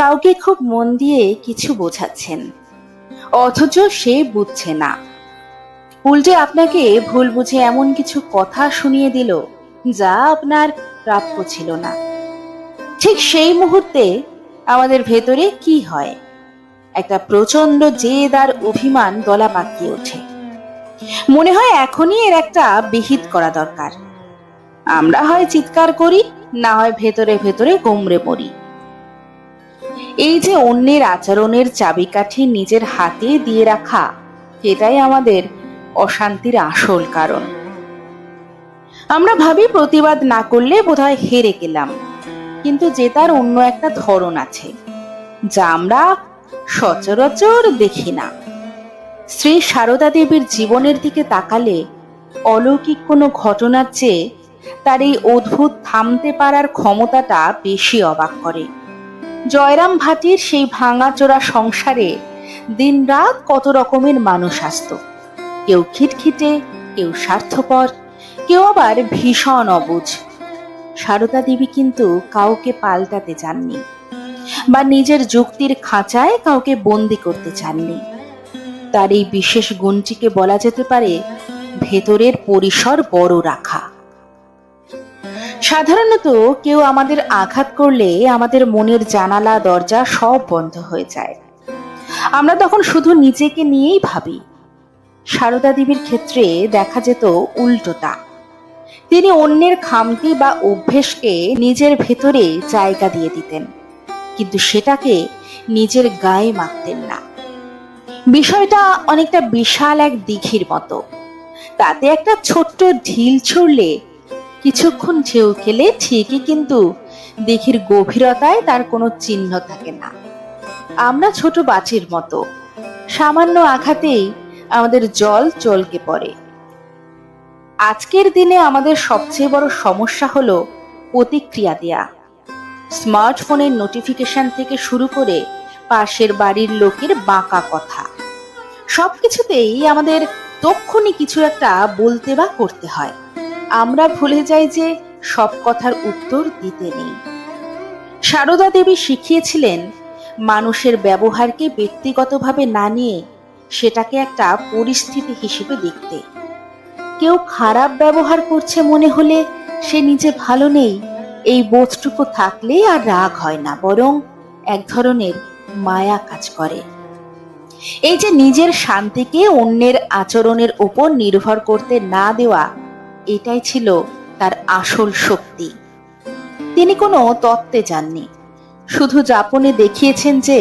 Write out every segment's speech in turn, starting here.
কাউকে খুব মন দিয়ে কিছু বোঝাচ্ছেন, অথচ সে বুঝছে না, উল্টে আপনাকে ভুল বুঝে এমন কিছু কথা শুনিয়ে দিল যা আপনার প্রাপ্য ছিল না। ঠিক সেই মুহূর্তে আমাদের ভেতরে কি হয়? একটা প্রচন্ড জেদ আর অভিমান দলা পাকিয়ে ওঠে। মনে হয় এখনই এর একটা বিহিত করা দরকার। আমরা হয় চিৎকার করি, না হয় ভেতরে ভেতরে গোমড়ে পড়ি। এই যে অন্যের আচরণের চাবিকাঠি নিজের হাতে দিয়ে রাখা, এটাই আমাদের অশান্তির আসল কারণ। আমরা ভাবি প্রতিবাদ না করলে বোধহয় হেরে গেলাম, কিন্তু জেতার অন্য একটা ধরন আছে যা আমরা সচরাচর দেখি না। শ্রী সারদা দেবীর জীবনের দিকে তাকালে অলৌকিক কোনো ঘটনার চেয়ে তার এই অদ্ভুত থামতে পারার ক্ষমতাটা বেশি অবাক করে। জয়রাম ভাটির সেই ভাঙাচোরা সংসারে দিনরাত কত রকমের মানুষ আসত। কেউ খিটখিটে, কেউ স্বার্থপর, কেউ আবার ভীষণ অবুঝ। সারদা দেবী কিন্তু কাউকে পাল্টাতে চাননি, বা নিজের যুক্তির খাঁচায় কাউকে বন্দি করতে চাননি। তার এই বিশেষ গুণটিকে বলা যেতে পারে ভেতরের পরিসর বড় রাখা। সাধারণত কেউ আমাদের আঘাত করলে আমাদের মনের জানালা দরজা সব বন্ধ হয়ে যায়। আমরা তখন শুধু নিজেকে নিয়েই ভাবি। সারদা দেবীর ক্ষেত্রে দেখা যেত উল্টোটা। তিনি অন্যের খামতি বা অভ্যেসকে নিজের ভেতরে জায়গা দিয়ে দিতেন, কিন্তু সেটাকে নিজের গায়ে মাখতেন না। বিষয়টা অনেকটা বিশাল এক দিঘির মতো। তাতে একটা ছোট্ট ঢিল ছুড়লে কিছুক্ষণ ঢেউ খেলে ঠিকই, কিন্তু দিঘির গভীরতায় তার কোনো চিহ্ন থাকে না। আমরা ছোট বাচির মতো, সামান্য আঘাতেই আমাদের জল চলকে পড়ে। আজকের দিনে আমাদের সবচেয়ে বড় সমস্যা হলো প্রতিক্রিয়া দেয়া। স্মার্টফোনের নোটিফিকেশন থেকে শুরু করে পাশের বাড়ির লোকের বাঁকা কথা, সবকিছুতেই আমাদের তক্ষুনি কিছু একটা বলতে বা করতে হয়। আমরা ভুলে যাই যে সব কথার উত্তর দিতে নেই। সারদা দেবী শিখিয়েছিলেন মানুষের ব্যবহারকে ব্যক্তিগতভাবে না নিয়ে সেটাকে একটা পরিস্থিতি হিসেবে দেখতে। কেউ খারাপ ব্যবহার করছে মনে হলে সে নিজে ভালো নেই, এই বোধটুকু থাকলে আর রাগ হয় না, বরং এক ধরনের মায়া কাজ করে। এই যে নিজের শান্তিকে অন্যের আচরণের উপর নির্ভর করতে না দেওয়া, এটাই ছিল তার আসল শক্তি। তিনি কোনো তত্ত্বে যাননি, শুধু যাপনে দেখিয়েছেন যে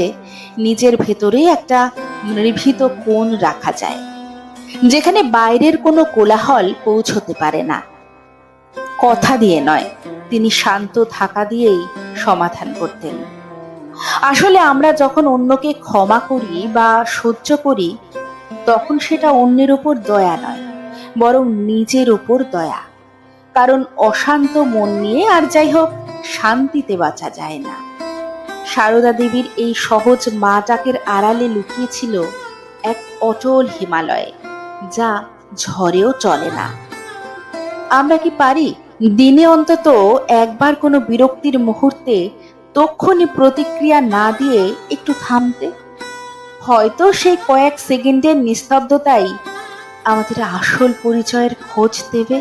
নিজের ভেতরে একটা নিভৃত কোণ রাখা যায়, যেখানে বাইরের কোনো কোলাহল পৌঁছতে পারে না। কথা দিয়ে নয়, তিনি শান্ত থাকা দিয়েই সমাধান করতেন। আসলে আমরা যখন অন্যকে ক্ষমা করি বা সহ্য করি, তখন সেটা অন্যের উপর দয়া নয়, বরং নিজের উপর দয়া। কারণ অশান্ত মন নিয়ে আর যাই হোক শান্তিতে বাঁচা যায় না। সারদা দেবীর এই সহজ মা ডাকের আড়ালে লুকিয়েছিল এক অটল হিমালয়, যা ঝড়েও চলে না। আমরা কি পারি দিনে অন্তত একবার কোনো বিরক্তির মুহূর্তে তক্ষুনি প্রতিক্রিয়া না দিয়ে একটু থামতে? হয়তো সেই কয়েক সেকেন্ডের নিস্তব্ধতাই আমাদের আসল পরিচয়ের খোঁজ দেবে।